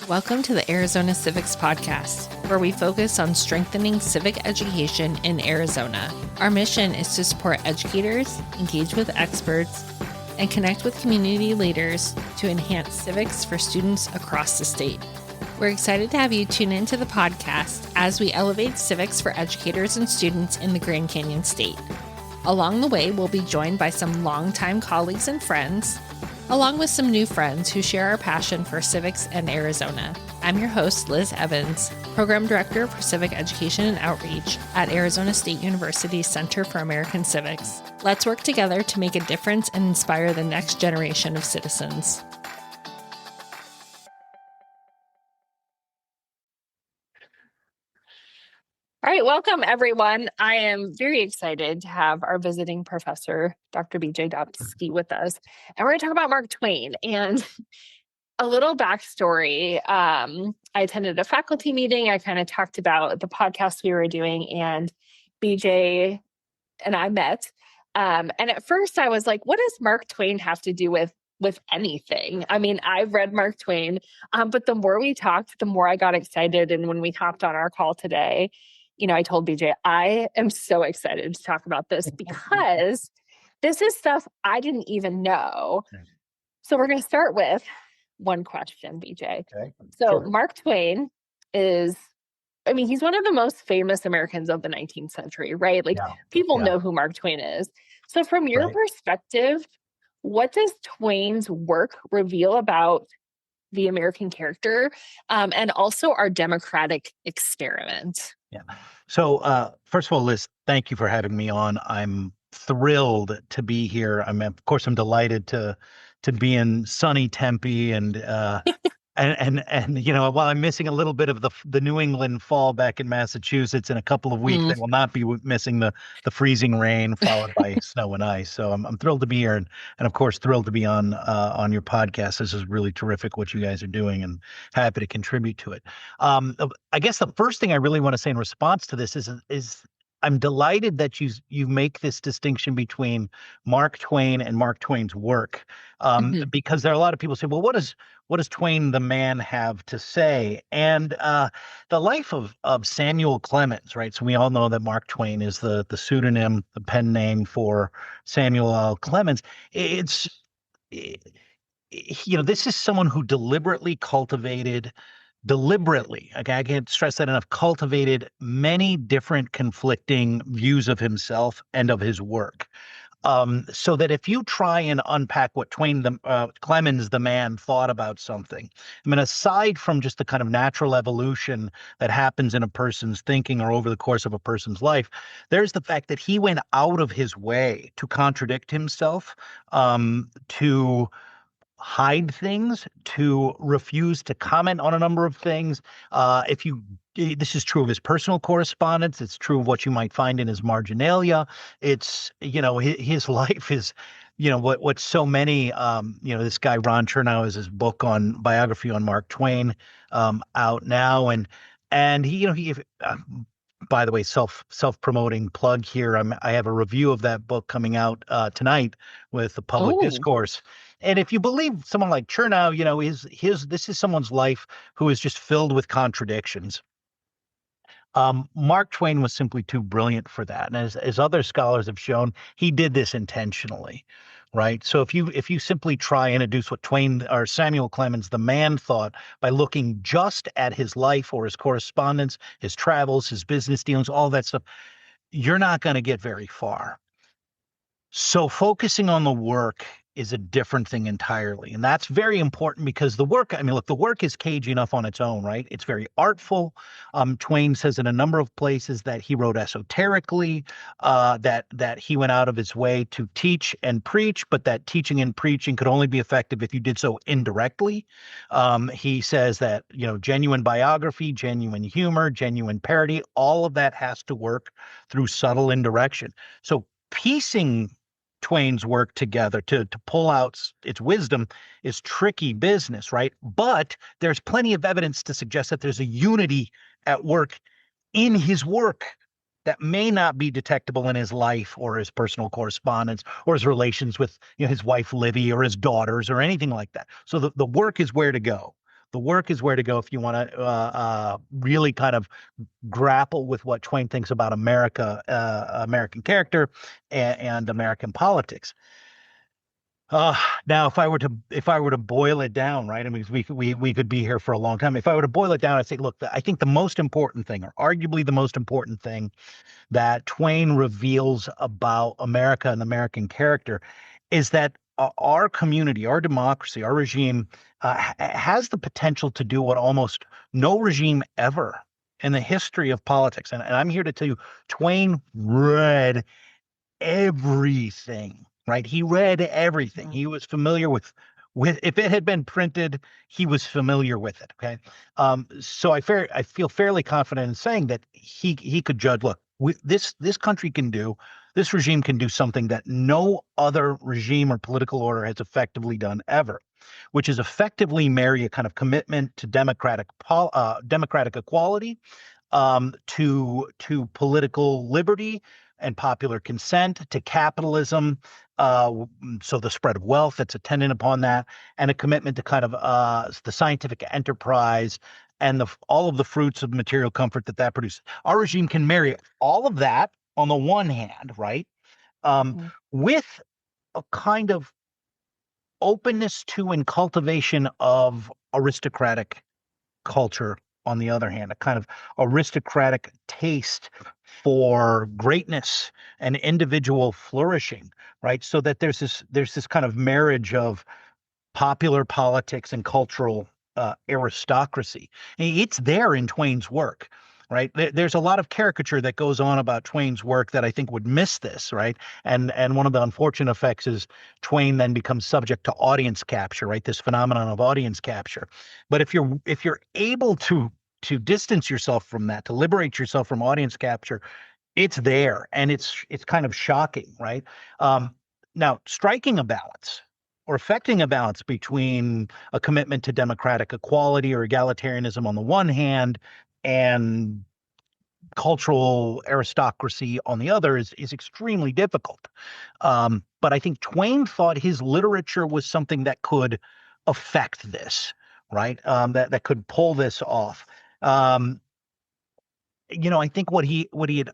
Welcome to the Arizona Civics Podcast, where we focus on strengthening civic education in Arizona. Our mission is to support educators, engage with experts, and connect with community leaders to enhance civics for students across the state. We're excited to have you tune into the podcast as we elevate civics for educators and students in the Grand Canyon State. Along the way, we'll be joined by some longtime colleagues and friends, along with some new friends who share our passion for civics and Arizona. I'm your host, Liz Evans, Program Director for Civic Education and Outreach at Arizona State University's Center for American Civics. Let's work together to make a difference and inspire the next generation of citizens. All right, welcome everyone. I am very excited to have our visiting professor, Dr. BJ Dobsky, with us. And we're going to talk about Mark Twain. And a little backstory, I attended a faculty meeting. I kind of talked about the podcast we were doing, and BJ and I met. And at first I was like, what does Mark Twain have to do with anything? I mean, I've read Mark Twain, but the more we talked, the more I got excited. And when we hopped on our call today, I told BJ, I am so excited to talk about this because this is stuff I didn't even know. So we're going to start with one question, BJ. Okay. So Sure. Mark Twain he's one of the most famous Americans of the 19th century, right? People know who Mark Twain is. So from your perspective, what does Twain's work reveal about the American character and also our democratic experiment? Yeah. So, first of all, Liz, thank you for having me on. I'm thrilled to be here. Of course, I'm delighted to be in sunny Tempe and while I'm missing a little bit of the New England fall back in Massachusetts in a couple of weeks, I will not be missing the freezing rain followed by snow and ice. So I'm thrilled to be here, and of course thrilled to be on your podcast. This is really terrific what you guys are doing, and happy to contribute to it. I guess the first thing I really want to say in response to this is I'm delighted that you make this distinction between Mark Twain and Mark Twain's work, because there are a lot of people say, well, what does Twain the man have to say? And the life of Samuel Clemens, right? So we all know that Mark Twain is the pseudonym, the pen name for Samuel L. Clemens. This is someone who deliberately, okay, I can't stress that enough, cultivated many different conflicting views of himself and of his work. So that if you try and unpack what Clemens the man thought about something, aside from just the kind of natural evolution that happens in a person's thinking or over the course of a person's life, there's the fact that he went out of his way to contradict himself, to hide things, to refuse to comment on a number of things. This is true of his personal correspondence. It's true of what you might find in his marginalia. It's, his life is, what so many, this guy, Ron Chernow, has his book on biography on Mark Twain out now. And he by the way, self-promoting plug here. I have a review of that book coming out tonight with the Public Discourse. And if you believe someone like Chernow, this is someone's life who is just filled with contradictions. Mark Twain was simply too brilliant for that. And as other scholars have shown, he did this intentionally, right? So if you simply try and deduce what Twain or Samuel Clemens, the man, thought by looking just at his life or his correspondence, his travels, his business dealings, all that stuff, you're not going to get very far. So focusing on the work is a different thing entirely. And that's very important because the work is cagey enough on its own, right? It's very artful. Twain says in a number of places that he wrote esoterically, that he went out of his way to teach and preach, but that teaching and preaching could only be effective if you did so indirectly. He says that, genuine biography, genuine humor, genuine parody, all of that has to work through subtle indirection. So piecing Twain's work together to pull out its wisdom is tricky business, right? But there's plenty of evidence to suggest that there's a unity at work in his work that may not be detectable in his life or his personal correspondence or his relations with his wife Livy or his daughters or anything like that. So the work is where to go. The work is where to go if you want to really kind of grapple with what Twain thinks about America, American character, and American politics. Uh, Now, if I were to boil it down, right? I mean, we could be here for a long time. If I were to boil it down, I'd say, look, I think the most important thing, or arguably the most important thing that Twain reveals about America and American character is that our community, our democracy, our regime has the potential to do what almost no regime ever in the history of politics. And I'm here to tell you, Twain read everything, right? He read everything. Mhm. He was familiar with if it had been printed, he was familiar with it. Okay. So I feel fairly confident in saying that he could judge, look, this country can do, this regime can do something that no other regime or political order has effectively done ever, which is effectively marry a kind of commitment to democratic equality, to political liberty and popular consent, to capitalism, so the spread of wealth that's attendant upon that, and a commitment to kind of the scientific enterprise and all of the fruits of material comfort that produces. Our regime can marry all of that on the one hand, right, Mhm. with a kind of openness to and cultivation of aristocratic culture on the other hand, a kind of aristocratic taste for greatness and individual flourishing, right? So that there's this kind of marriage of popular politics and cultural aristocracy. It's there in Twain's work, right? There's a lot of caricature that goes on about Twain's work that I think would miss this, right? And one of the unfortunate effects is Twain then becomes subject to audience capture, right? This phenomenon of audience capture. But if you're able to distance yourself from that, to liberate yourself from audience capture, it's there, and it's kind of shocking, right? Um, Now, striking a balance or affecting a balance between a commitment to democratic equality or egalitarianism on the one hand and cultural aristocracy on the other is extremely difficult. But I think Twain thought his literature was something that could affect this, right? That could pull this off. Um, I think what he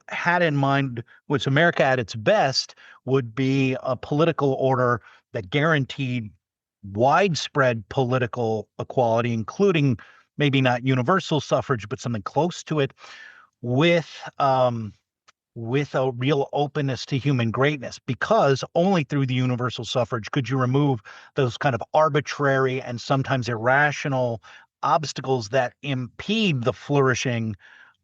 had in mind was America at its best would be a political order that guaranteed widespread political equality, including maybe not universal suffrage, but something close to it, with um, with a real openness to human greatness, because only through the universal suffrage could you remove those kind of arbitrary and sometimes irrational obstacles that impede the flourishing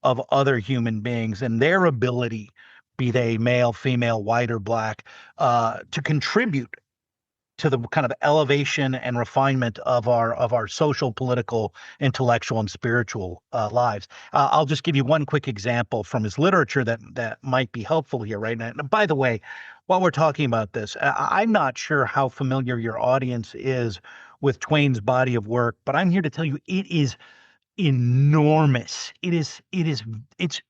of other human beings and their ability, be they male, female, white, or black, to contribute to the kind of elevation and refinement of our social, political, intellectual, and spiritual lives. I'll just give you one quick example from his literature that might be helpful here, right? And by the way, while we're talking about this, I'm not sure how familiar your audience is with Twain's body of work, but I'm here to tell you it is enormous. It's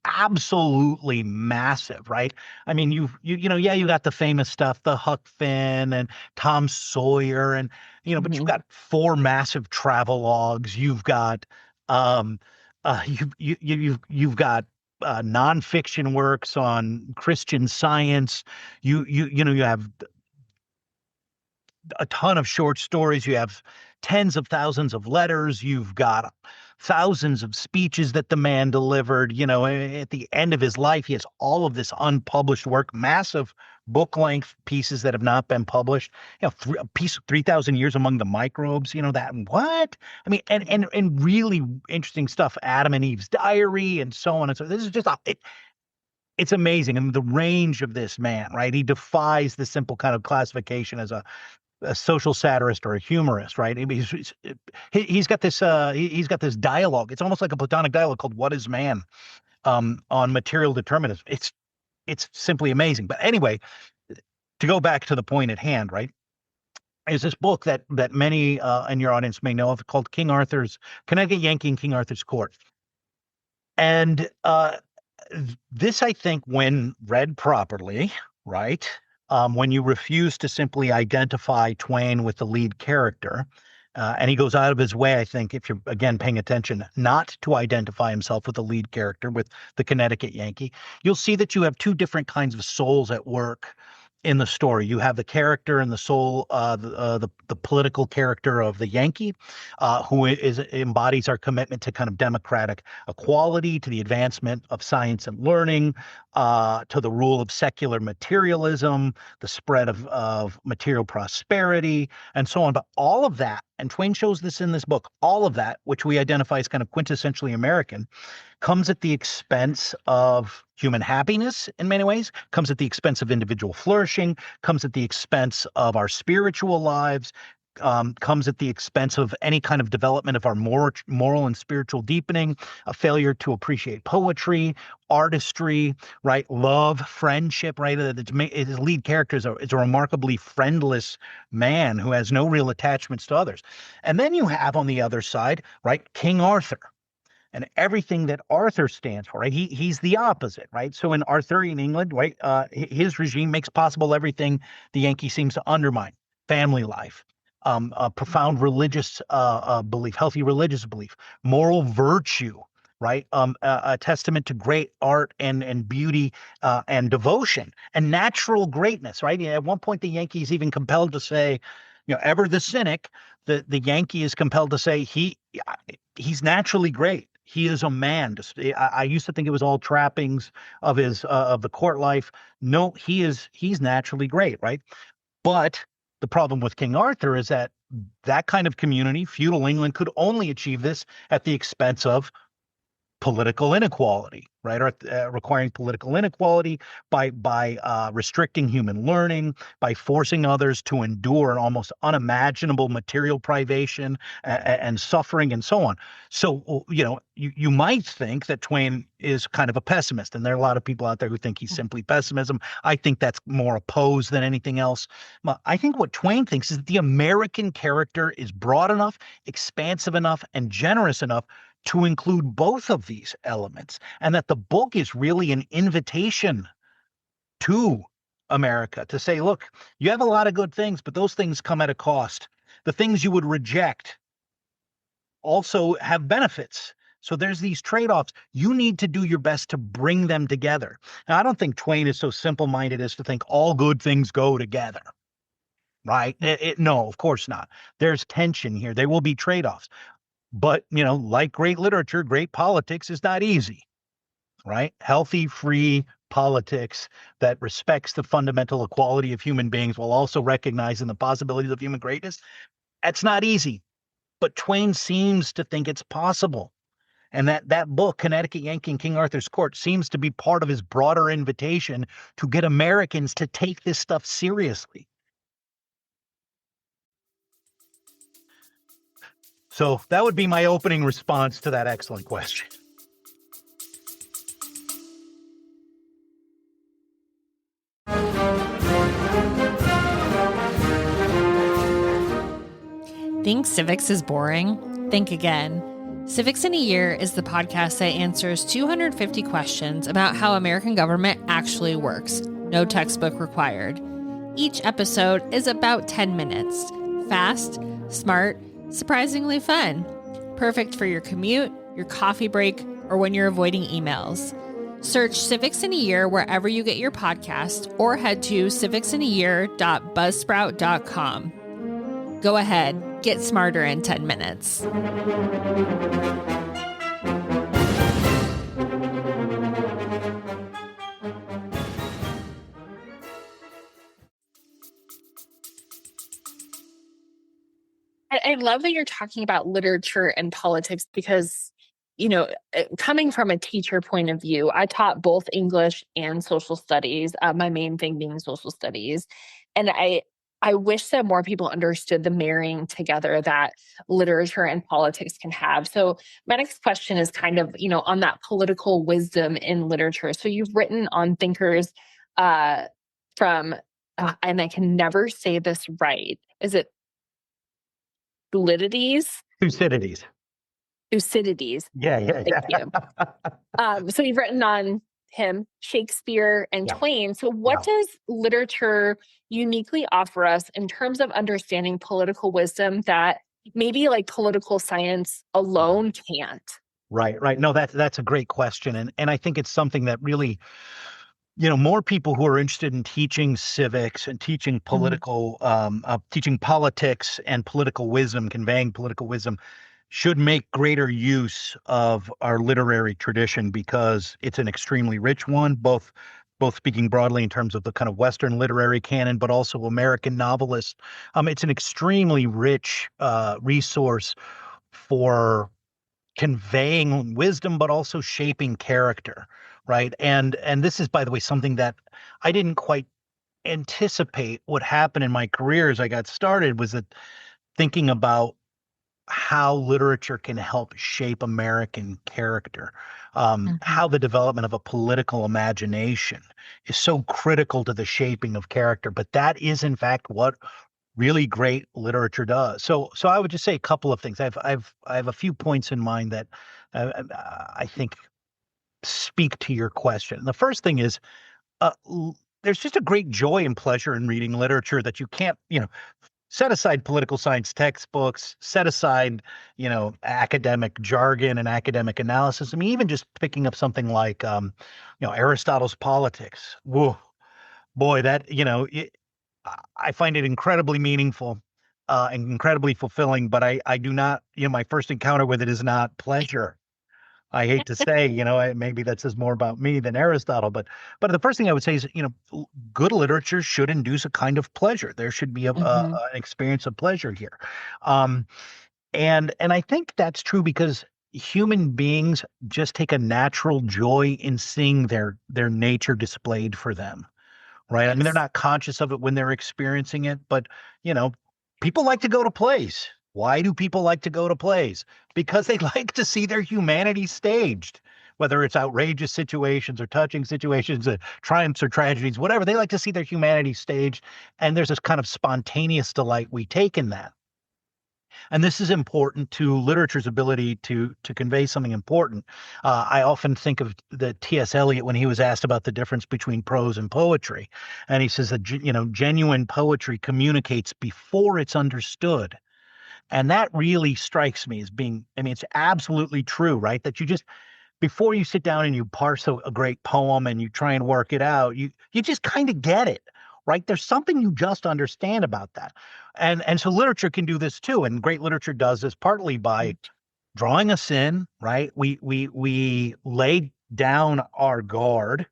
absolutely massive, right? I mean, yeah, you got the famous stuff, the Huck Finn and Tom Sawyer, and but you've Mhm. got four massive travelogues. You've got you've got nonfiction works on Christian Science. You have a ton of short stories. You have tens of thousands of letters. You've got thousands of speeches that the man delivered. At the end of his life, he has all of this unpublished work, massive book length pieces that have not been published. A piece of 3,000 Years Among the Microbes. That what? I mean, and really interesting stuff. Adam and Eve's Diary, and so on and so. This is just it's amazing. I mean, the range of this man, right? He defies the simple kind of classification as a social satirist or a humorist, right? I mean, he's got this he's got this dialogue. It's almost like a Platonic dialogue called "What is Man?" On material determinism. It's simply amazing. But anyway, to go back to the point at hand, right? Is this book that many in your audience may know of called King Arthur's Connecticut Yankee and King Arthur's Court, and this I think, when read properly, right? When you refuse to simply identify Twain with the lead character, And he goes out of his way, I think, if you're, again, paying attention, not to identify himself with the lead character, with the Connecticut Yankee. You'll see that you have two different kinds of souls at work in the story. You have the character and the soul, the political character of the Yankee, who embodies our commitment to kind of democratic equality, to the advancement of science and learning, to the rule of secular materialism, the spread of material prosperity, and so on. But all of that, and Twain shows this in this book, all of that, which we identify as kind of quintessentially American, comes at the expense of human happiness in many ways, comes at the expense of individual flourishing, comes at the expense of our spiritual lives, comes at the expense of any kind of development of our moral and spiritual deepening, a failure to appreciate poetry, artistry, right? Love, friendship, right? His lead character is a remarkably friendless man who has no real attachments to others. And then you have on the other side, right, King Arthur and everything that Arthur stands for, right? He's the opposite, right? So in Arthurian England, right, his regime makes possible everything the Yankee seems to undermine: family life, a profound religious belief, healthy religious belief, moral virtue, right? A testament to great art and beauty and devotion and natural greatness, right? At one point, the Yankees even compelled to say, ever the cynic, the Yankee is compelled to say he's naturally great. He is a man. I used to think it was all trappings of his of the court life. No, he's naturally great, right? But the problem with King Arthur is that kind of community, feudal England, could only achieve this at the expense of political inequality, right? Or requiring political inequality by restricting human learning, by forcing others to endure an almost unimaginable material privation and suffering and so on. So, you might think that Twain is kind of a pessimist, and there are a lot of people out there who think he's simply pessimism. I think that's more a pose than anything else. I think what Twain thinks is that the American character is broad enough, expansive enough, and generous enough to include both of these elements, and that the book is really an invitation to America to say, look, you have a lot of good things, but those things come at a cost. The things you would reject also have benefits. So there's these trade-offs. You need to do your best to bring them together. Now, I don't think Twain is so simple-minded as to think all good things go together, right? No, of course not. There's tension here. There will be trade-offs. But, like great literature, great politics is not easy, right? Healthy, free politics that respects the fundamental equality of human beings while also recognizing the possibilities of human greatness. That's not easy. But Twain seems to think it's possible. And that book, Connecticut Yankee and King Arthur's Court, seems to be part of his broader invitation to get Americans to take this stuff seriously. So that would be my opening response to that excellent question. Think civics is boring? Think again. Civics in a Year is the podcast that answers 250 questions about how American government actually works. No textbook required. Each episode is about 10 minutes. Fast, smart, surprisingly fun. Perfect for your commute, your coffee break, or when you're avoiding emails. Search Civics in a Year wherever you get your podcast, or head to civicsinAyear.buzzsprout.com. Go ahead, get smarter in 10 minutes. I love that you're talking about literature and politics because, coming from a teacher point of view, I taught both English and social studies, my main thing being social studies. And I wish that more people understood the marrying together that literature and politics can have. So my next question is kind of, on that political wisdom in literature. So you've written on thinkers from, and I can never say this right. Is it Thucydides? Thucydides. Yeah. Thank you. So you've written on him, Shakespeare, and Twain. So what does literature uniquely offer us in terms of understanding political wisdom that maybe like political science alone can't. Right, right. No, that's a great question, and I think it's something that really, more people who are interested in teaching civics and teaching Mhm. teaching politics and political wisdom, conveying political wisdom, should make greater use of our literary tradition because it's an extremely rich one, both speaking broadly in terms of the kind of Western literary canon, but also American novelists. It's an extremely rich resource for conveying wisdom but also shaping character, right? And this is, by the way, something that I didn't quite anticipate would happen in my career as I got started, was that thinking about how literature can help shape American character, Mhm. how the development of a political imagination is so critical to the shaping of character. But that is, in fact, what really great literature does. So I would just say a couple of things. I have a few points in mind that I think speak to your question. The first thing is, there's just a great joy and pleasure in reading literature that you can't, set aside political science textbooks, set aside, academic jargon and academic analysis. I mean, even just picking up something like, Aristotle's Politics. Whoa, boy, that, I find it incredibly meaningful, and incredibly fulfilling, but I do not, my first encounter with it is not pleasure. I hate to say, maybe that says more about me than Aristotle, but the first thing I would say is, good literature should induce a kind of pleasure. There should be Mhm. an experience of pleasure here, um, and I think that's true because human beings just take a natural joy in seeing their nature displayed for them. Right? I mean, they're Yes. not conscious of it when they're experiencing it, but, you know, people like to go to plays. Why do people like to go to plays? Because they like to see their humanity staged, whether it's outrageous situations or touching situations, triumphs or tragedies, whatever. They like to see their humanity staged, and there's this kind of spontaneous delight we take in that. And this is important to literature's ability to convey something important. I often think of the T.S. Eliot when he was asked about the difference between prose and poetry, and he says that genuine poetry communicates before it's understood, and that really strikes me as being. I mean, it's absolutely true, right? That you just before you sit down and you parse a great poem and you try and work it out, you just kind of get it, right? There's something you just understand about that. And so literature can do this too. And great literature does this partly by drawing us in, right? We lay down our guard,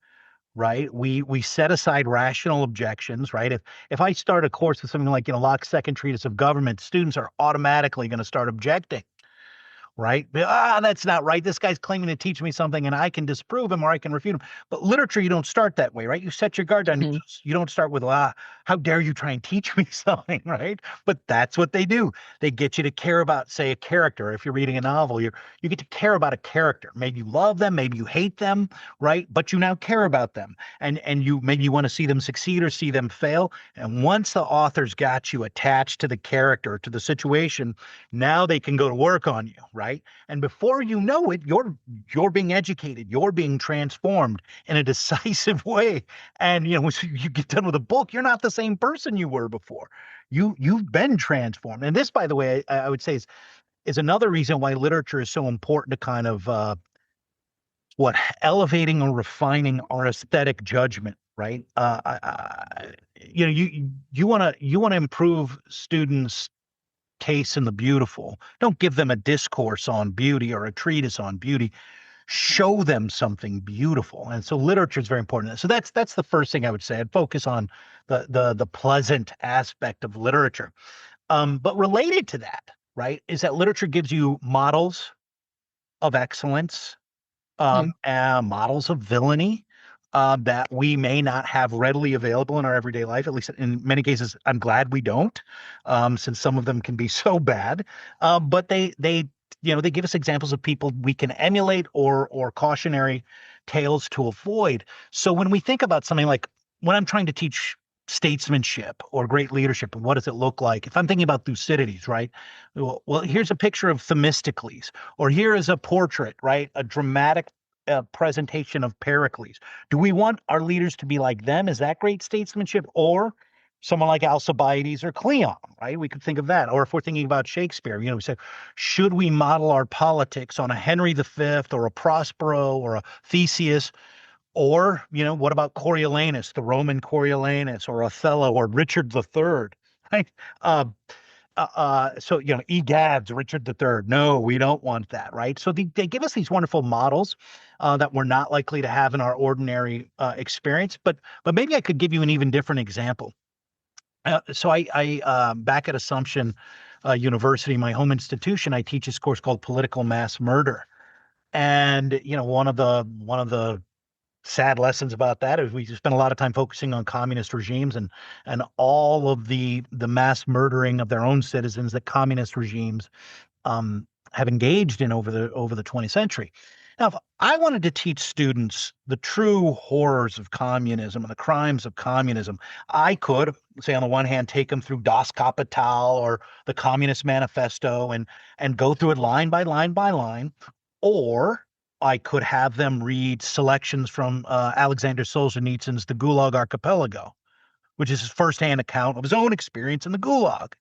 right? We set aside rational objections, right? If I start a course with something like, Locke's Second Treatise of Government, students are automatically going to start objecting, right? That's not right. This guy's claiming to teach me something and I can disprove him or I can refute him. But literature, you don't start that way, right? You set your guard down. Mhm. You don't start with, how dare you try and teach me something, right? But that's what they do. They get you to care about, say, a character. If you're reading a novel, you get to care about a character. Maybe you love them, maybe you hate them, right? But you now care about them. And you maybe you want to see them succeed or see them fail. And once the author's got you attached to the character, to the situation, now they can go to work on you, right? And before you know it, you're being educated, you're being transformed in a decisive way. And once you get done with a book, you're not the same person you were before. You've been transformed. And this, by the way, I would say is another reason why literature is so important to kind of what elevating or refining our aesthetic judgment, right? You want to improve students' taste in the beautiful. Don't give them a discourse on beauty or a treatise on beauty. Show them something beautiful. And so literature is very important. So that's the first thing I would say. I'd focus on the pleasant aspect of literature. But related to that, right, is that literature gives you models of excellence, Mhm. models of villainy, that we may not have readily available in our everyday life. At least in many cases, I'm glad we don't, since some of them can be so bad. But they give us examples of people we can emulate or cautionary tales to avoid. So when we think about something like when I'm trying to teach statesmanship or great leadership, and what does it look like? If I'm thinking about Thucydides, right? Well, here's a picture of Themistocles, or here is a portrait, right? A dramatic presentation of Pericles. Do we want our leaders to be like them? Is that great statesmanship? Or someone like Alcibiades or Cleon, right? We could think of that. Or if we're thinking about Shakespeare, we say, should we model our politics on a Henry V or a Prospero or a Theseus? Or, what about Coriolanus, the Roman Coriolanus, or Othello, or Richard III, right? So, egads, Richard III. No, we don't want that, right? So they give us these wonderful models that we're not likely to have in our ordinary experience. But maybe I could give you an even different example. So I back at Assumption University, my home institution, I teach this course called Political Mass Murder. And, one of the sad lessons about that is we spend a lot of time focusing on communist regimes and all of the mass murdering of their own citizens that communist regimes have engaged in over the 20th century. Now, if I wanted to teach students the true horrors of communism and the crimes of communism, I could say, on the one hand, take them through Das Kapital or the Communist Manifesto and go through it line by line by line, or I could have them read selections from Alexander Solzhenitsyn's The Gulag Archipelago, which is his firsthand account of his own experience in the Gulag.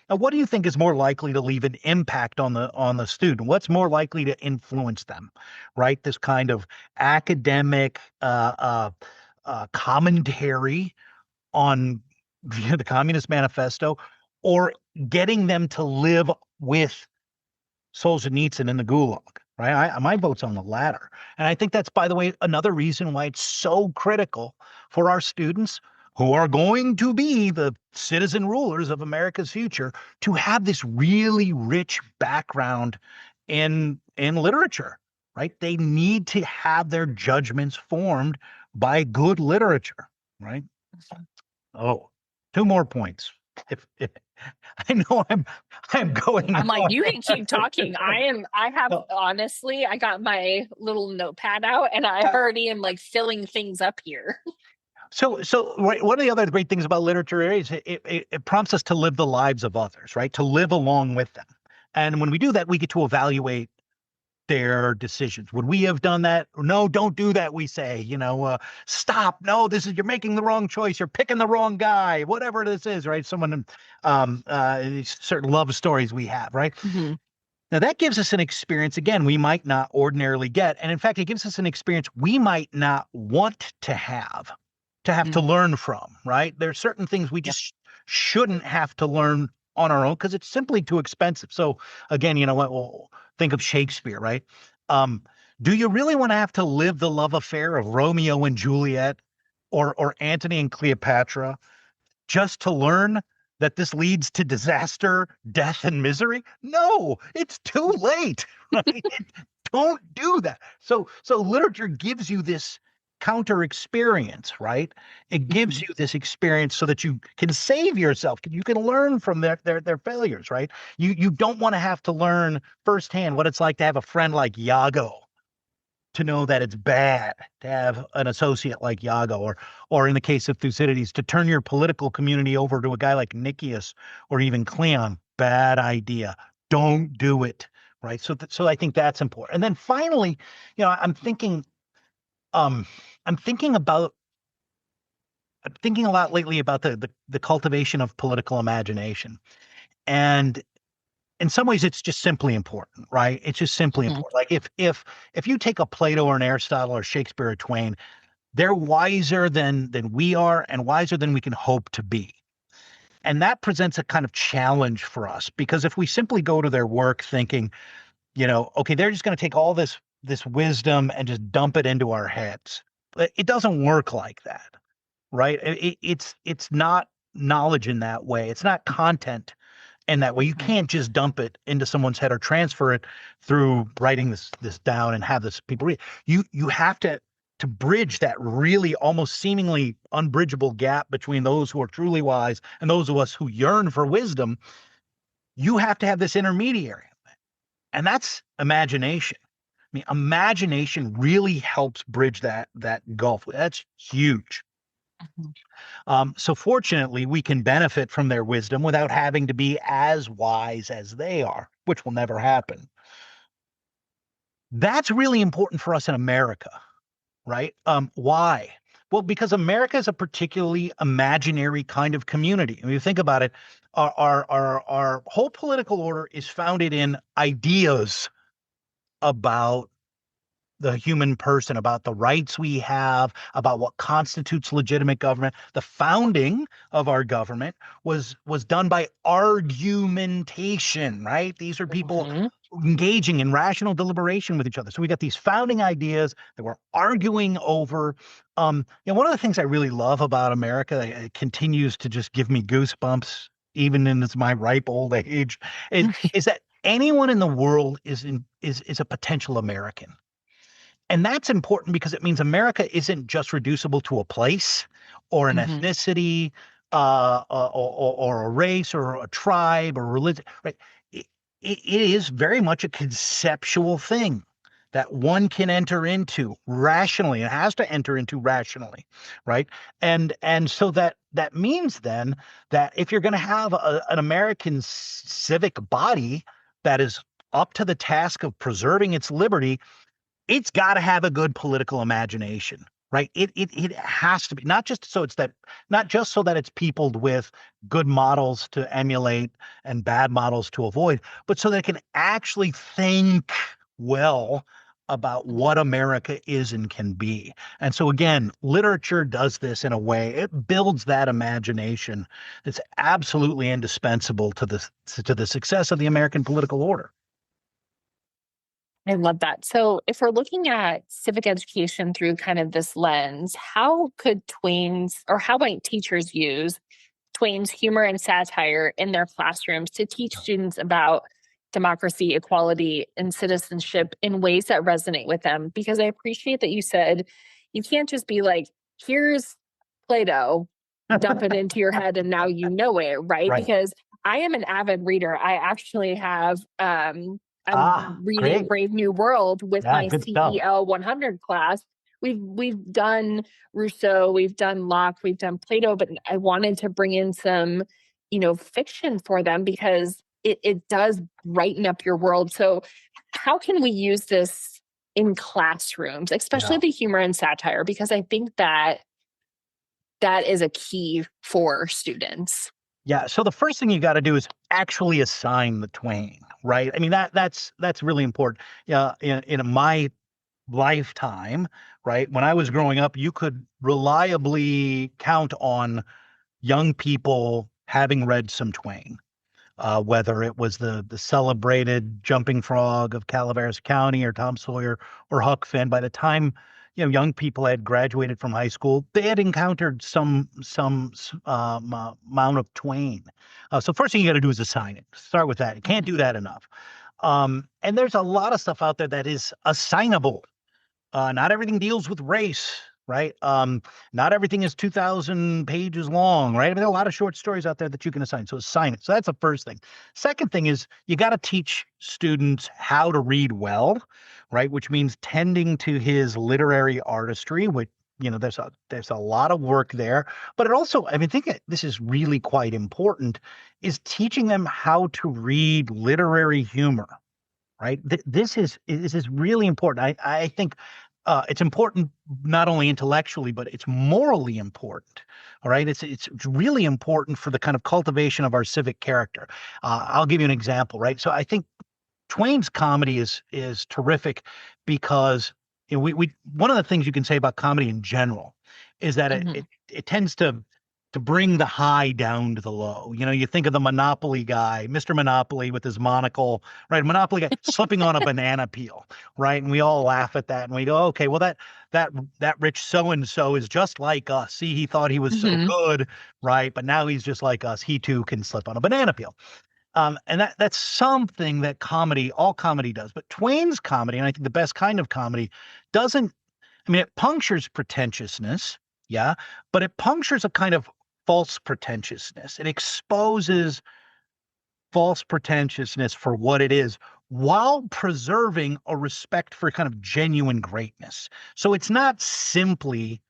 Now, what do you think is more likely to leave an impact on the student? What's more likely to influence them, right? This kind of academic commentary on the Communist Manifesto, or getting them to live with Solzhenitsyn in the Gulag, right? My vote's on the latter. And I think that's, by the way, another reason why it's so critical for our students who are going to be the citizen rulers of America's future to have this really rich background in literature, right? They need to have their judgments formed by good literature, right? Oh, two more points. If I know I'm going I'm like, on. you can keep talking. I have No. honestly, I got my little notepad out and I already am like filling things up here. So right, one of the other great things about literature is it prompts us to live the lives of others, right? To live along with them. And when we do that, we get to evaluate their decisions. Would we have done that? No, don't do that, we say. Stop. No, you're making the wrong choice. You're picking the wrong guy, whatever this is, right? Someone, these certain love stories we have, right? Mm-hmm. Now, that gives us an experience, again, we might not ordinarily get. And in fact, it gives us an experience we might not want to have to learn from, right? There's certain things we just shouldn't have to learn on our own because it's simply too expensive. So again, you know what? Well, think of Shakespeare, right? Do you really want to have to live the love affair of Romeo and Juliet or Antony and Cleopatra just to learn that this leads to disaster, death, and misery? No, it's too late, right? Don't do that. So literature gives you this counter experience, right? It gives you this experience so that you can save yourself. You can learn from their failures, right? You don't want to have to learn firsthand what it's like to have a friend like Iago, to know that it's bad to have an associate like Iago, or in the case of Thucydides, to turn your political community over to a guy like Nicias or even Cleon. Bad idea. Don't do it, right? So I think that's important. And then finally, I'm thinking a lot lately about the cultivation of political imagination. And in some ways, it's just simply important, right? It's just simply important. Like if you take a Plato or an Aristotle or Shakespeare or Twain, they're wiser than we are and wiser than we can hope to be. And that presents a kind of challenge for us, because if we simply go to their work thinking, okay, they're just going to take all this wisdom and just dump it into our heads. It doesn't work like that, right? It's not knowledge in that way. It's not content in that way. You can't just dump it into someone's head or transfer it through writing this down and have this people read. You have to bridge that really almost seemingly unbridgeable gap between those who are truly wise and those of us who yearn for wisdom. You have to have this intermediary, and that's imagination. I mean, imagination really helps bridge that gulf. That's huge. So fortunately, we can benefit from their wisdom without having to be as wise as they are, which will never happen. That's really important for us in America, right? Why? Well, because America is a particularly imaginary kind of community. When you think about it, our whole political order is founded in ideas about the human person, about the rights we have, about what constitutes legitimate government. The founding of our government was done by argumentation, right? These are people Mhm. engaging in rational deliberation with each other. So we got these founding ideas that we're arguing over. One of the things I really love about America, it continues to just give me goosebumps, even in my ripe old age, is that anyone in the world is a potential American. And that's important because it means America isn't just reducible to a place or an Mhm. ethnicity, or a race or a tribe or religion, right? It, it is very much a conceptual thing that one can enter into rationally. It has to enter into rationally, right? And so that means then that if you're going to have an American civic body that is up to the task of preserving its liberty, it's got to have a good political imagination, right? It has to be not just so that it's peopled with good models to emulate and bad models to avoid, but so that it can actually think well about what America is and can be. And so again, literature does this in a way. It builds that imagination that's absolutely indispensable to the success of the American political order. I love that. So, if we're looking at civic education through kind of this lens, how could Twain's or how might teachers use Twain's humor and satire in their classrooms to teach students about democracy, equality, and citizenship in ways that resonate with them? Because I appreciate that you said you can't just be like, here's Play Doh, dump it into your head, and now you know it, right? Right. Because I am an avid reader. I actually have, I'm reading Great. Brave New World with Yeah, my good stuff. CEL 100 class. We've done Rousseau, we've done Locke, we've done Plato, but I wanted to bring in some, fiction for them because it does brighten up your world. So, how can we use this in classrooms, especially Yeah. the humor and satire? Because I think that that is a key for students. Yeah. So the first thing you got to do is actually assign the Twain, right? I mean that's really important. Yeah. In my lifetime, right, when I was growing up, you could reliably count on young people having read some Twain, whether it was the celebrated Jumping Frog of Calaveras County or Tom Sawyer or Huck Finn. By the time young people had graduated from high school, they had encountered some amount of Twain. So first thing you got to do is assign it. Start with that. You can't do that enough. And there's a lot of stuff out there that is assignable. Not everything deals with race, right? Not everything is 2,000 pages long, right? I mean, there are a lot of short stories out there that you can assign. So assign it. So that's the first thing. Second thing is you got to teach students how to read well, right? Which means tending to his literary artistry, which there's a lot of work there. But it also, I mean, I think this is really quite important, is teaching them how to read literary humor, right? This is really important. I think it's important not only intellectually, but it's morally important. All right, it's really important for the kind of cultivation of our civic character. I'll give you an example, right? So I think Twain's comedy is terrific because we one of the things you can say about comedy in general is that it Mhm. it, it tends to bring the high down to the low. You think of the Monopoly guy, Mr. Monopoly with his monocle, right? Monopoly guy slipping on a banana peel, right? And we all laugh at that and we go, okay, well that rich so and so is just like us. See, he thought he was so Mhm. good, right? But now he's just like us. He too can slip on a banana peel. And that's something that all comedy does. But Twain's comedy, and I think the best kind of comedy, doesn't, I mean, it punctures pretentiousness, yeah, but it punctures a kind of false pretentiousness. It exposes false pretentiousness for what it is while preserving a respect for kind of genuine greatness. So it's not simply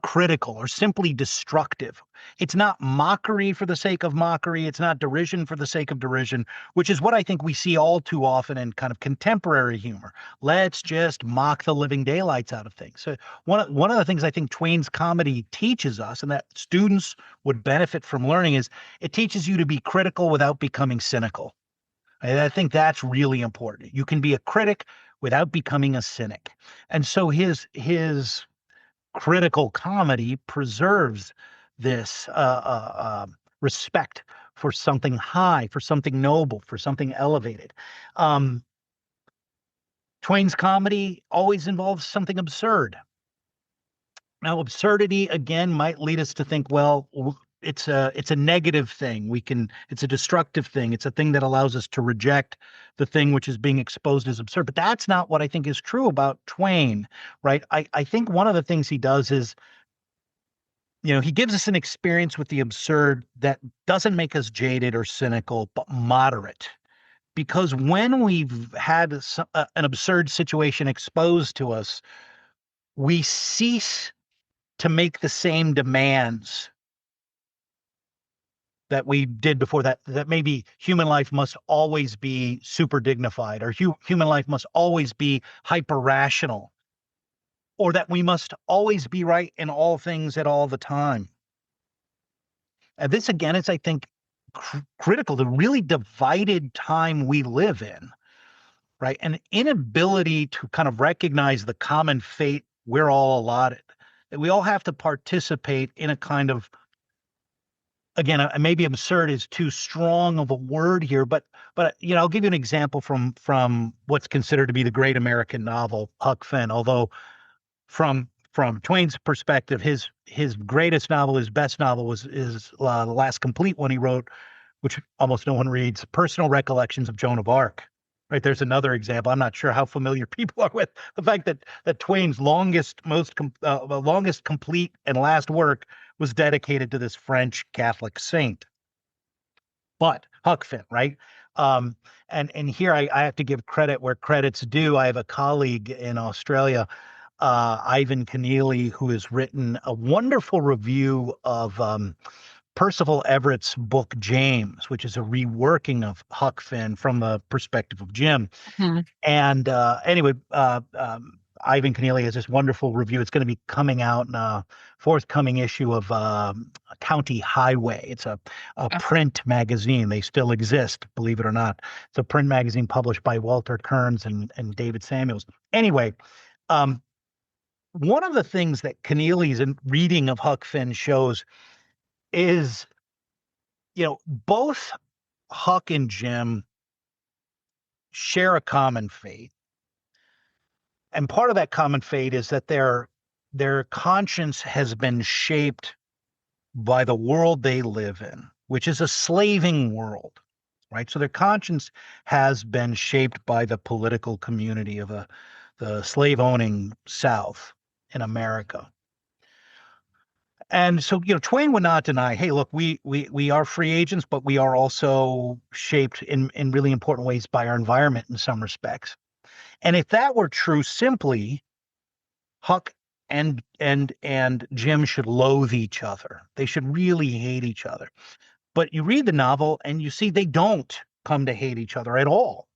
critical or simply destructive. It's not mockery for the sake of mockery. It's not derision for the sake of derision, which is what I think we see all too often in kind of contemporary humor. Let's just mock the living daylights out of things. So one of the things I think Twain's comedy teaches us, and that students would benefit from learning, is it teaches you to be critical without becoming cynical. And I think that's really important. You can be a critic without becoming a cynic. And so his critical comedy preserves this respect for something high, for something noble, for something elevated. Um, Twain's comedy always involves something absurd. Now, absurdity again might lead us to think, well, it's a negative thing. It's a destructive thing. It's a thing that allows us to reject the thing which is being exposed as absurd. But that's not what I think is true about Twain, right? I think one of the things he does is, he gives us an experience with the absurd that doesn't make us jaded or cynical, but moderate. Because when we've had an absurd situation exposed to us, we cease to make the same demands that we did before, that maybe human life must always be super dignified, or human life must always be hyper rational, or that we must always be right in all things at all the time. And this again is, I think, critical, the really divided time we live in, right? An inability to kind of recognize the common fate we're all allotted, that we all have to participate in a kind of, again, maybe absurd is too strong of a word here, but I'll give you an example from what's considered to be the great American novel, Huck Finn. Although from Twain's perspective, his greatest novel, his best novel is the last complete one he wrote, which almost no one reads, Personal Recollections of Joan of Arc. Right, there's another example. I'm not sure how familiar people are with the fact that Twain's longest complete and last work was dedicated to this French Catholic saint. But Huck Finn, right? And here I have to give credit where credit's due. I have a colleague in Australia, Ivan Keneally, who has written a wonderful review of Percival Everett's book James, which is a reworking of Huck Finn from the perspective of Jim. Hmm. And anyway, Ivan Keneally has this wonderful review. It's going to be coming out in a forthcoming issue of County Highway. It's a print magazine. They still exist, believe it or not. It's a print magazine published by Walter Kearns and David Samuels. Anyway, one of the things that Keneally's reading of Huck Finn shows is, both Huck and Jim share a common fate. And part of that common fate is that their conscience has been shaped by the world they live in, which is a slaving world, right? So their conscience has been shaped by the political community of the slave-owning South in America. And so, Twain would not deny, hey, look, we are free agents, but we are also shaped in really important ways by our environment in some respects. And if that were true, simply Huck and Jim should loathe each other. They should really hate each other. But you read the novel and you see they don't come to hate each other at all,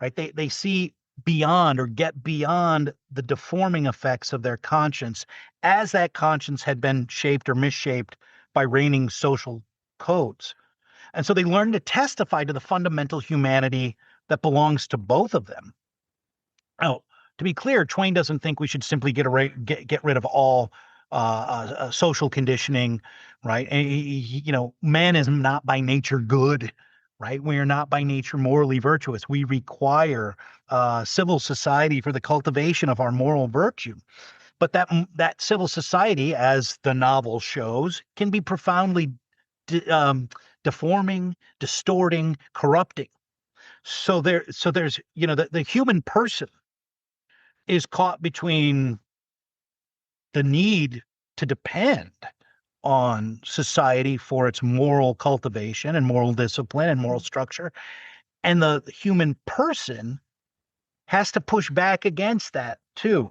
right? They see beyond, or get beyond, the deforming effects of their conscience, as that conscience had been shaped or misshaped by reigning social codes. And so they learn to testify to the fundamental humanity that belongs to both of them. Now, to be clear, Twain doesn't think we should simply get rid of all social conditioning, right? And, man is not by nature good, right? We are not by nature morally virtuous. We require civil society for the cultivation of our moral virtue. But that civil society, as the novel shows, can be profoundly deforming, distorting, corrupting. So there's, the human person is caught between the need to depend on society for its moral cultivation and moral discipline and moral structure, and the human person has to push back against that too.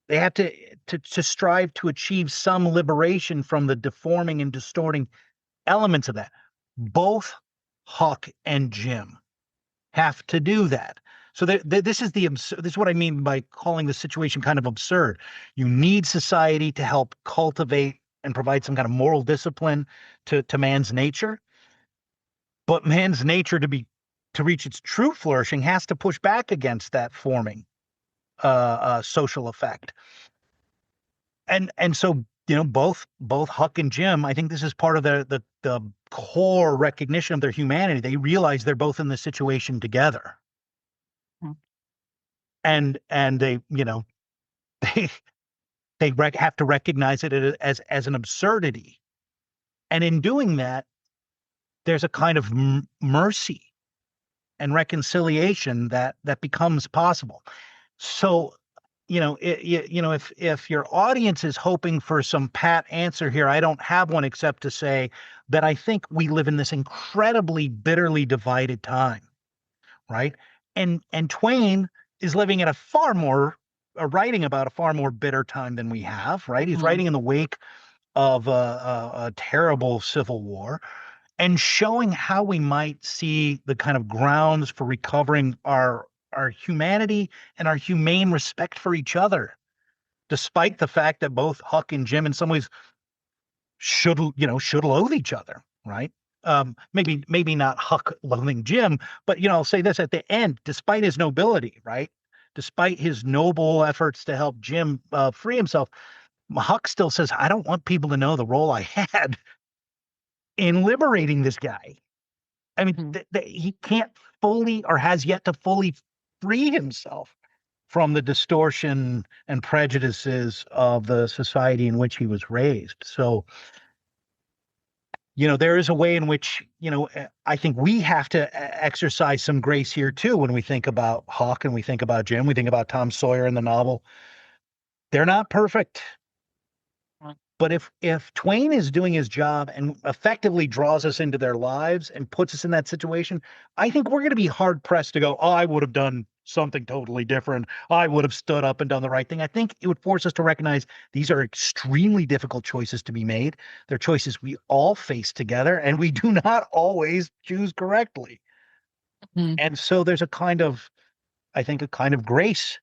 They have to strive to achieve some liberation from the deforming and distorting elements of that. Both Huck and Jim have to do that. So this is this is what I mean by calling the situation kind of absurd. You need society to help cultivate and provide some kind of moral discipline to man's nature, but man's nature to reach its true flourishing has to push back against that forming social effect. And so both Huck and Jim, I think this is part of the core recognition of their humanity. They realize they're both in the situation together, and they they have to recognize it as an absurdity, and in doing that, there's a kind of mercy and reconciliation that becomes possible. So if your audience is hoping for some pat answer here, I don't have one except to say that I think we live in this incredibly bitterly divided time, right? And Twain is living at writing about a far more bitter time than we have, right? He's writing in the wake of a terrible civil war and showing how we might see the kind of grounds for recovering our humanity and our humane respect for each other, despite the fact that both Huck and Jim in some ways should loathe each other, right? Maybe not Huck loathing Jim, but I'll say this at the end, despite his nobility, right? Despite his noble efforts to help Jim free himself, Huck still says, I don't want people to know the role I had in liberating this guy. I mean, he can't fully or has yet to fully free himself from the distortion and prejudices of the society in which he was raised. So, there is a way in which, I think we have to exercise some grace here too when we think about Huck and we think about Jim, we think about Tom Sawyer in the novel. They're not perfect. But if Twain is doing his job and effectively draws us into their lives and puts us in that situation, I think we're going to be hard pressed to go, oh, I would have done something totally different. I would have stood up and done the right thing. I think it would force us to recognize these are extremely difficult choices to be made. They're choices we all face together, and we do not always choose correctly. And so there's a kind of grace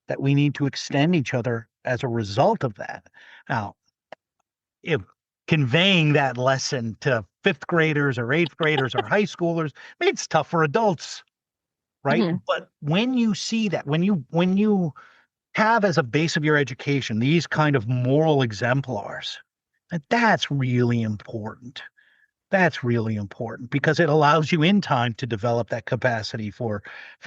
that we need to extend each other as a result of that. Now, if conveying that lesson to fifth graders or eighth graders or high schoolers, it's tough for adults, right? But when you see that, when you have as a base of your education these kind of moral exemplars, that's really important. That's really important because it allows you in time to develop that capacity for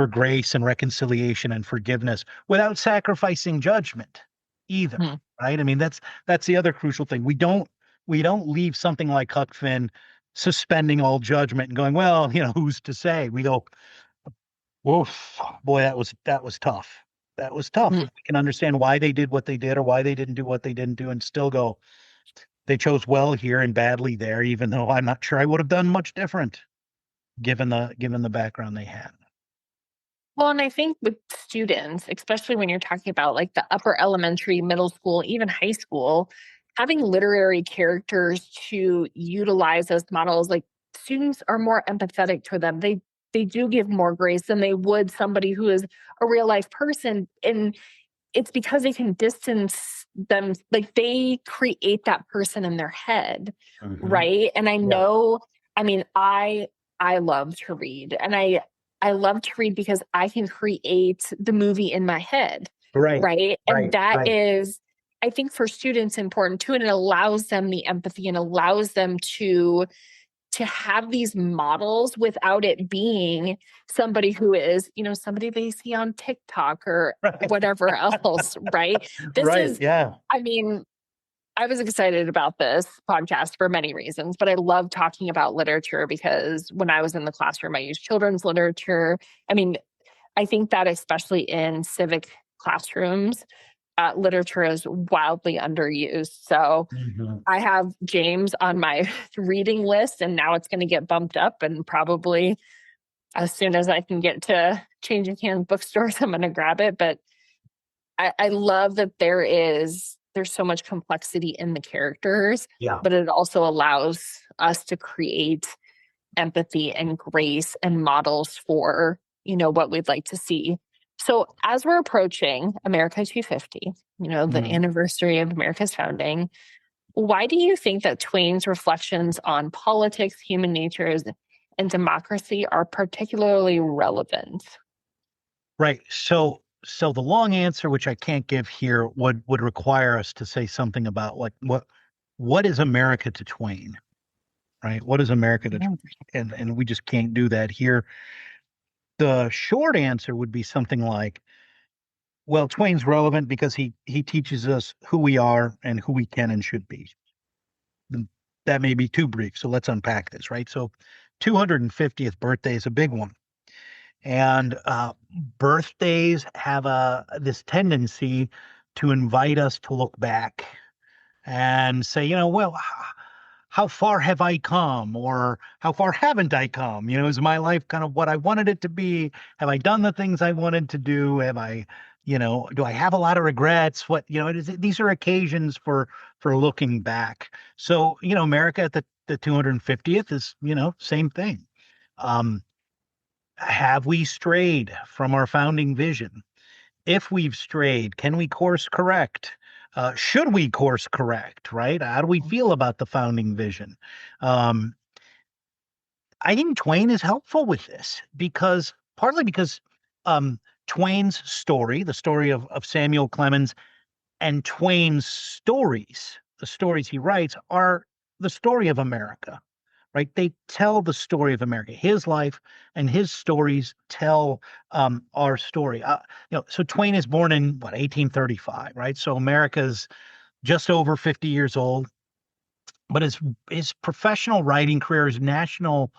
grace and reconciliation and forgiveness without sacrificing judgment either. Right? I mean, that's the other crucial thing. We don't leave something like Huck Finn suspending all judgment and going, well, who's to say? We go, woof, boy, that was tough. That was tough. We can understand why they did what they did or why they didn't do what they didn't do and still go, they chose well here and badly there, even though I'm not sure I would have done much different given the background they had. Well, and I think with students, especially when you're talking about like the upper elementary, middle school, even high school, having literary characters to utilize as models, like students are more empathetic to them. They do give more grace than they would somebody who is a real life person. And it's because they can distance them, like they create that person in their head. Right. And I know, I mean, I love to read, and I love to read because I can create the movie in my head. Right. And that is, I think, for students important too. And it allows them the empathy and allows them to have these models without it being somebody who is, somebody they see on TikTok or whatever else. Right. I mean, I was excited about this podcast for many reasons, but I love talking about literature because when I was in the classroom, I used children's literature. I mean, I think that especially in civic classrooms, literature is wildly underused. So I have James on my reading list, and now it's going to get bumped up, and probably as soon as I can get to Changing Hands bookstores, I'm going to grab it. But I love that there's so much complexity in the characters, Yeah. but it also allows us to create empathy and grace and models for, what we'd like to see. So as we're approaching America 250, the Mm. anniversary of America's founding, why do you think that Twain's reflections on politics, human nature, and democracy are particularly relevant? Right. So the long answer, which I can't give here, would require us to say something about like what is America to Twain, right? What is America to Yeah. and we just can't do that here. The short answer would be something like, well, Twain's relevant because he teaches us who we are and who we can and should be. Mm, That may be too brief, so let's unpack this, right? So 250th birthday is a big one. And birthdays have this tendency to invite us to look back and say, well, how far have I come, or how far haven't I come? Is my life kind of what I wanted it to be? Have I done the things I wanted to do? Have I, do I have a lot of regrets? These are occasions for looking back. So, America at the 250th is, same thing. Um, have we strayed from our founding vision? If we've strayed, can we course correct? Should we course correct, right? How do we feel about the founding vision? Um, I think Twain is helpful with this partly because Twain's story, the story of Samuel Clemens, and Twain's stories, the stories he writes, are the story of America, right? They tell the story of America. His life and his stories tell our story. So Twain is born in 1835, right? So America's just over 50 years old, but his professional writing career, his national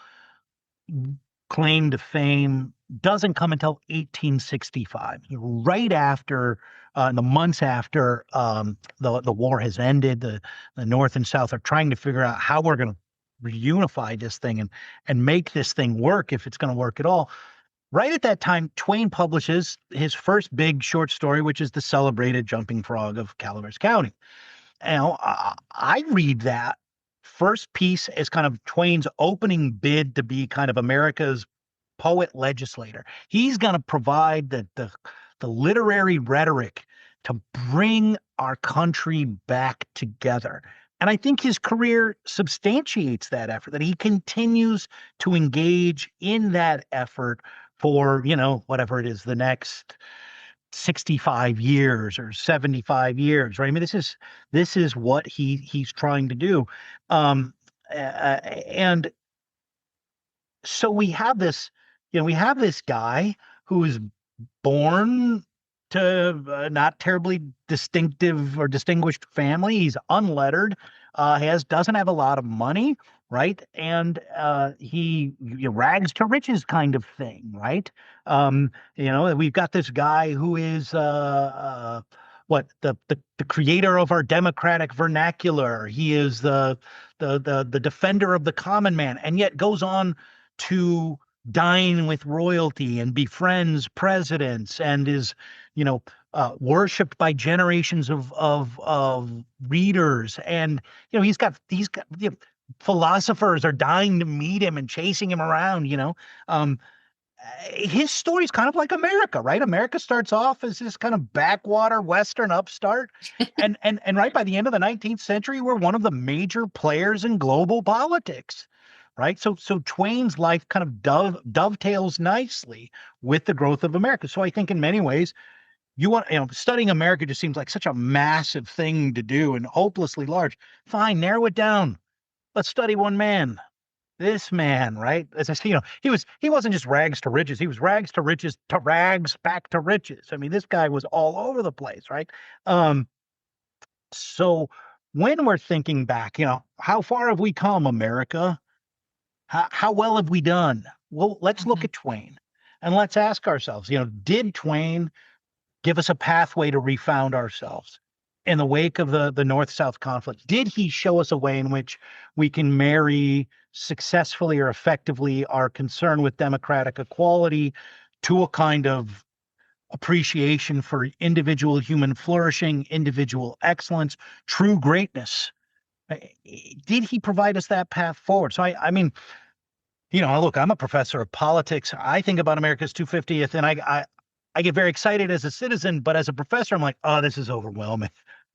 claim to fame doesn't come until 1865, right after in the months after the war has ended. The North and South are trying to figure out how we're going to reunify this thing and make this thing work if it's going to work at all. Right at that time, Twain publishes his first big short story, which is the celebrated Jumping Frog of Calaveras County. I read that first piece as kind of Twain's opening bid to be kind of America's poet legislator. He's going to provide the literary rhetoric to bring our country back together. And I think his career substantiates that effort, that he continues to engage in that effort for, whatever it is, the next 65 years or 75 years, right? I mean, this is what he's trying to do. And so we have this guy who is born to not terribly distinctive or distinguished family. He's unlettered, doesn't have a lot of money, right? And he rags to riches kind of thing, right? We've got this guy who is what the creator of our democratic vernacular. He is the defender of the common man, and yet goes on to dine with royalty and befriends presidents and is, worshipped by generations of readers. And he's got philosophers are dying to meet him and chasing him around. His story is kind of like America, right? America starts off as this kind of backwater Western upstart, and right by the end of the 19th century, we're one of the major players in global politics, right? So Twain's life kind of dovetails nicely with the growth of America. So I think in many ways, studying America just seems like such a massive thing to do and hopelessly large. Fine, narrow it down. Let's study one man. This man, right? As I say, he wasn't just rags to riches. He was rags to riches to rags back to riches. I mean, this guy was all over the place, right? So when we're thinking back, how far have we come, America? How well have we done? Well, let's look Mhm. at Twain and let's ask ourselves, did Twain give us a pathway to refound ourselves in the wake of the North-South conflict? Did he show us a way in which we can marry successfully or effectively our concern with democratic equality to a kind of appreciation for individual human flourishing, individual excellence, true greatness. Did he provide us that path forward? So I mean, look, I'm a professor of politics. I think about America's 250th, and I get very excited as a citizen, but as a professor, I'm like, oh, this is overwhelming.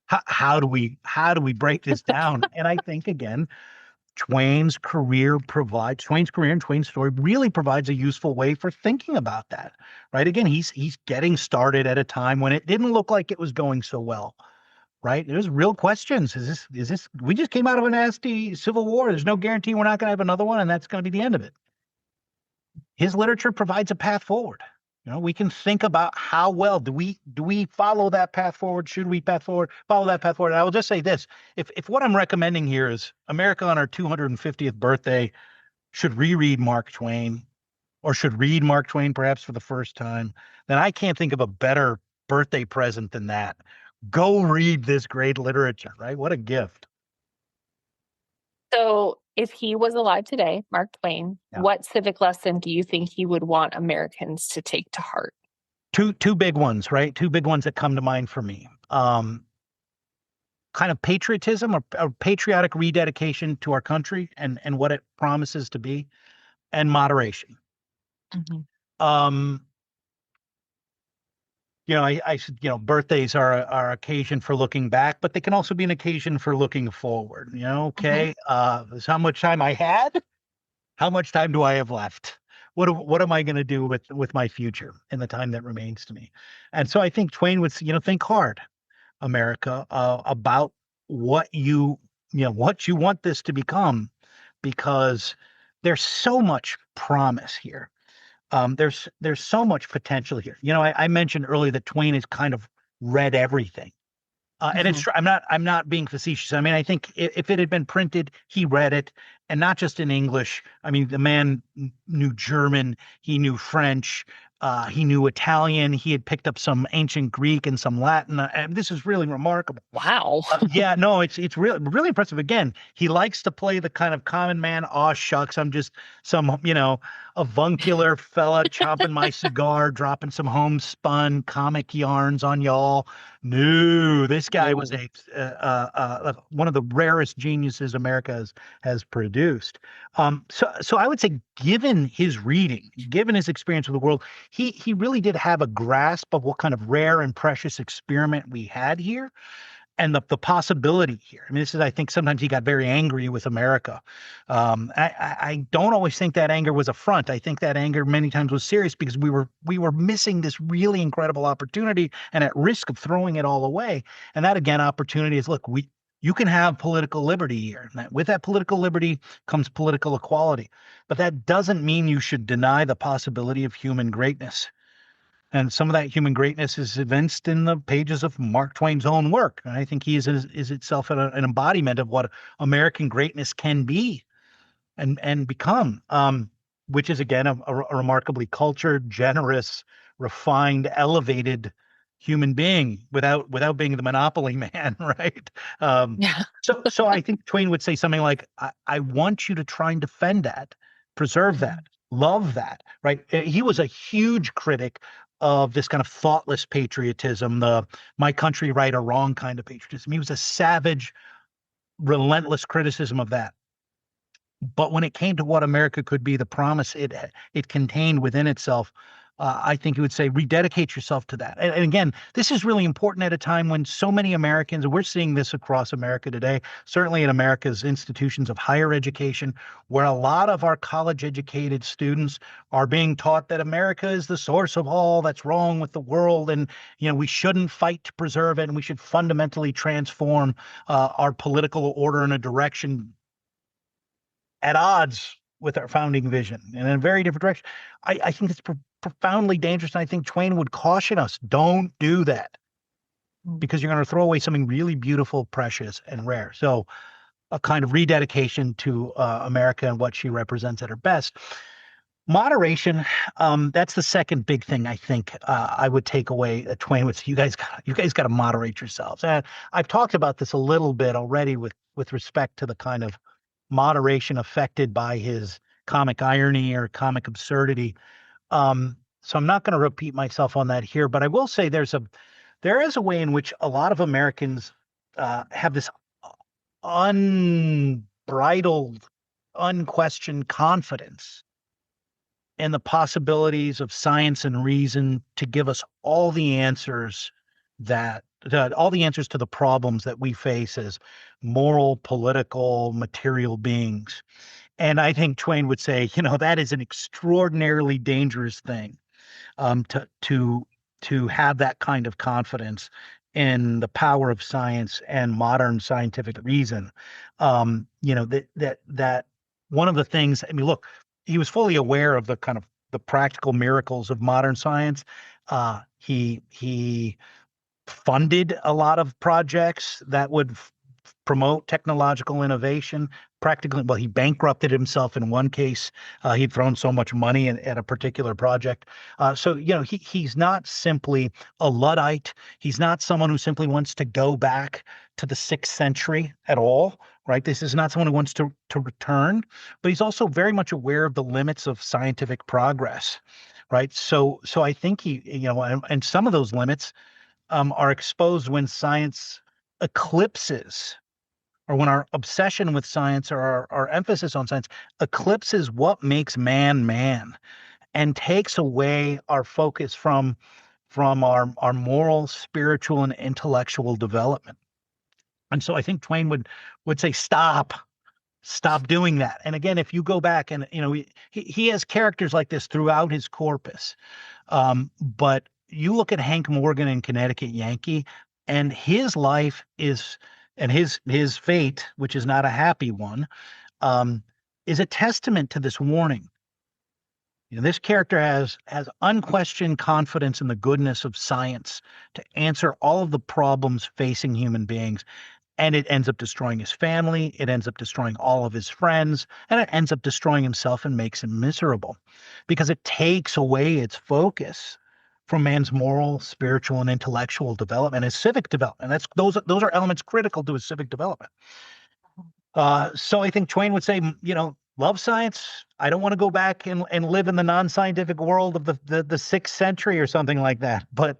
How do we break this down? And I think again, Twain's career and Twain's story really provides a useful way for thinking about that. Right? Again, he's getting started at a time when it didn't look like it was going so well. Right? There's real questions. Is this we just came out of a nasty civil war. There's no guarantee we're not going to have another one, and that's going to be the end of it. His literature provides a path forward. We can think about how well do we follow that path forward? Should we follow that path forward? And I will just say this: if what I'm recommending here is America on our 250th birthday should reread Mark Twain, or should read Mark Twain perhaps for the first time, then I can't think of a better birthday present than that. Go read this great literature, right? What a gift. So, if he was alive today, Mark Twain, Yeah. what civic lesson do you think he would want Americans to take to heart? Two big ones, right? Two big ones that come to mind for me. Kind of patriotism or patriotic rededication to our country and what it promises to be, and moderation. Mhm. I said, birthdays are occasion for looking back, but they can also be an occasion for looking forward. Okay, this is how much time I had. How much time do I have left? What am I going to do with my future in the time that remains to me? And so I think Twain would, think hard, America, about what you want this to become, because there's so much promise here. There's so much potential here. I mentioned earlier that Twain has kind of read everything. And it's true. I'm not being facetious. I mean, I think if it had been printed, he read it, and not just in English. I mean, the man knew German, he knew French, he knew Italian. He had picked up some ancient Greek and some Latin. And this is really remarkable. Wow. Yeah, no, it's really impressive. Again, he likes to play the kind of common man. Aw, shucks, I'm just some avuncular fella chomping my cigar, dropping some homespun comic yarns on y'all. No, this guy was one of the rarest geniuses America has produced. So I would say, given his reading, given his experience with the world, he really did have a grasp of what kind of rare and precious experiment we had here, and the possibility here. I mean, I think sometimes he got very angry with America. I don't always think that anger was a front. I think that anger many times was serious, because we were missing this really incredible opportunity and at risk of throwing it all away. And that, again, opportunity is, look, you can have political liberty here. And with that political liberty comes political equality. But that doesn't mean you should deny the possibility of human greatness. And some of that human greatness is evinced in the pages of Mark Twain's own work. And I think he is itself an embodiment of what American greatness can be and become, which is, again, a remarkably cultured, generous, refined, elevated human being without being the monopoly man, right? Yeah. So I think Twain would say something like, I want you to try and defend that, preserve that, love that, right? He was a huge critic of this kind of thoughtless patriotism, the my country right or wrong kind of patriotism. He was a savage, relentless criticism of that. But when it came to what America could be, the promise it contained within itself, I think he would say, rededicate yourself to that. And again, this is really important at a time when so many Americans, and we're seeing this across America today, certainly in America's institutions of higher education, where a lot of our college-educated students are being taught that America is the source of all that's wrong with the world, and we shouldn't fight to preserve it, and we should fundamentally transform our political order in a direction at odds with our founding vision and in a very different direction. I think it's profoundly dangerous. And I think Twain would caution us, don't do that, because you're going to throw away something really beautiful, precious, and rare. So a kind of rededication to America and what she represents at her best. Moderation, that's the second big thing I think I would take away at Twain with you guys got to moderate yourselves. And I've talked about this a little bit already with respect to the kind of moderation affected by his comic irony or comic absurdity. So I'm not going to repeat myself on that here, but I will say there is a way in which a lot of Americans have this unbridled, unquestioned confidence in the possibilities of science and reason to give us all the answers all the answers to the problems that we face as moral, political, material beings. And I think Twain would say, that is an extraordinarily dangerous thing, to have that kind of confidence in the power of science and modern scientific reason. That one of the things, I mean, look, he was fully aware of the kind of the practical miracles of modern science. He funded a lot of projects that would promote technological innovation. Practically, well, he bankrupted himself in one case. He'd thrown so much money at a particular project. So he's not simply a Luddite. He's not someone who simply wants to go back to the 6th century at all, right? This is not someone who wants to return, but he's also very much aware of the limits of scientific progress, right? So I think and some of those limits are exposed when science eclipses, or when our obsession with science, or our emphasis on science eclipses what makes man man, and takes away our focus from our moral, spiritual, and intellectual development. And so I think Twain would say, stop doing that. And again, if you go back and, he has characters like this throughout his corpus. But you look at Hank Morgan in Connecticut Yankee, and his life and his fate, which is not a happy one, is a testament to this warning. This character has unquestioned confidence in the goodness of science to answer all of the problems facing human beings. And it ends up destroying his family. It ends up destroying all of his friends, and it ends up destroying himself and makes him miserable, because it takes away its focus from man's moral, spiritual, and intellectual development, his civic development. Those are elements critical to his civic development. So I think Twain would say, love science. I don't want to go back and live in the non-scientific world of the 6th century or something like that. But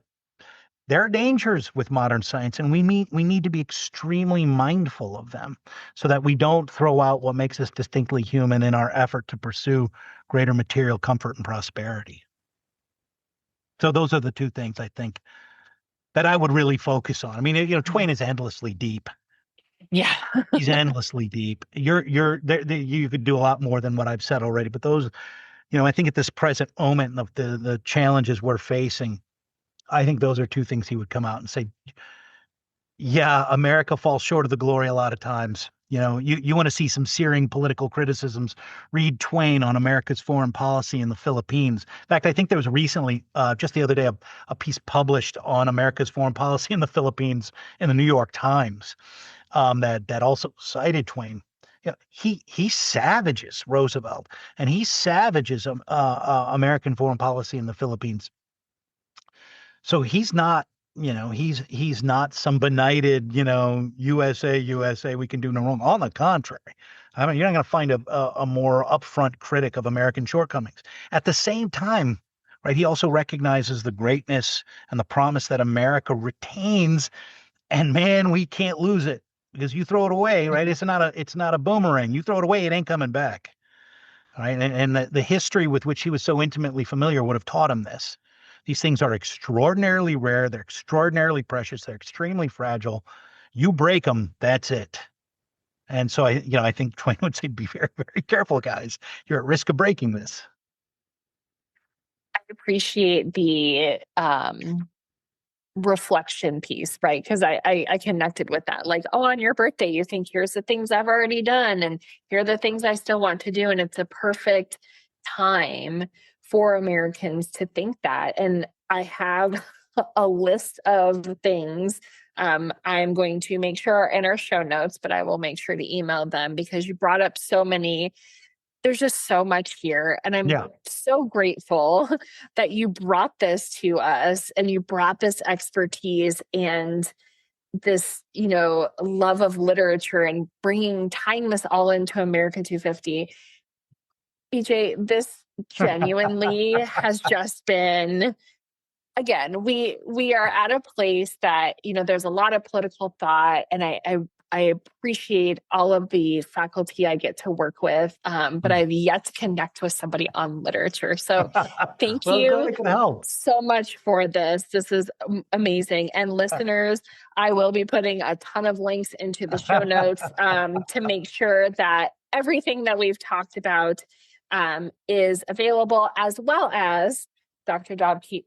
there are dangers with modern science, and we need to be extremely mindful of them, so that we don't throw out what makes us distinctly human in our effort to pursue greater material comfort and prosperity. So those are the two things I think that I would really focus on. I mean, Twain is endlessly deep. Yeah. He's endlessly deep. You could do a lot more than what I've said already, but those, I think at this present moment of the challenges we're facing, I think those are two things he would come out and say, yeah, America falls short of the glory a lot of times. You want to see some searing political criticisms, read Twain on America's foreign policy in the Philippines. In fact, I think there was recently, just the other day, a piece published on America's foreign policy in the Philippines in the New York Times, that also cited Twain. He savages Roosevelt, and he savages American foreign policy in the Philippines. So he's not, he's not some benighted, USA, we can do no wrong. On the contrary, I mean, you're not going to find a more upfront critic of American shortcomings. At the same time, right, he also recognizes the greatness and the promise that America retains, and man, we can't lose it, because you throw it away, right? It's not a boomerang. You throw it away, it ain't coming back. Right. And the history with which he was so intimately familiar would have taught him this. These things are extraordinarily rare. They're extraordinarily precious. They're extremely fragile. You break them, that's it. And so I think Twain would say, be very, very careful, guys. You're at risk of breaking this. I appreciate the reflection piece, right? Because I connected with that. Like, oh, on your birthday, you think, here's the things I've already done, and here are the things I still want to do. And it's a perfect time for Americans to think that. And I have a list of things I'm going to make sure are in our show notes, but I will make sure to email them, because you brought up so many. There's just so much here. And I'm so grateful that you brought this to us, and you brought this expertise and this, love of literature, and tying this all into America 250. BJ, genuinely has just been, again, we are at a place that, there's a lot of political thought, and I appreciate all of the faculty I get to work with, but I've yet to connect with somebody on literature. So thank Well, you glad I could help. so much for this. This is amazing. And listeners, I will be putting a ton of links into the show notes to make sure that everything that we've talked about is available, as well as Dr. Dobsky's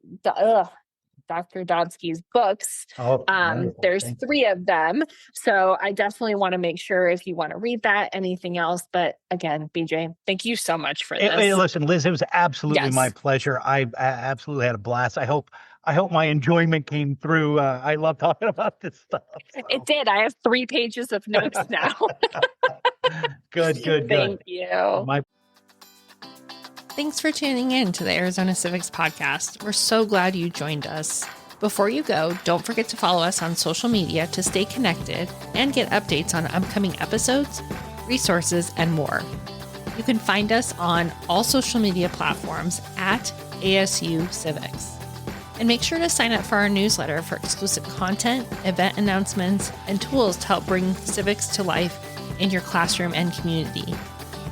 books. Oh, wonderful. There's Thank 3 of them. So I definitely want to make sure if you want to read that, anything else. But again, BJ, thank you so much for this. Hey, listen, Liz, it was absolutely Yes. my pleasure. I absolutely had a blast. I hope my enjoyment came through. I love talking about this stuff. So. It did. I have 3 pages of notes now. Good. Thank you. Thanks for tuning in to the Arizona Civics podcast. We're so glad you joined us. Before you go, don't forget to follow us on social media to stay connected and get updates on upcoming episodes, resources, and more. You can find us on all social media platforms at ASU Civics. And make sure to sign up for our newsletter for exclusive content, event announcements, and tools to help bring civics to life in your classroom and community.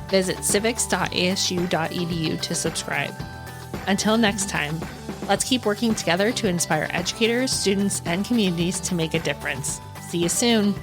Visit civics.asu.edu to subscribe. Until next time, let's keep working together to inspire educators, students, and communities to make a difference. See you soon.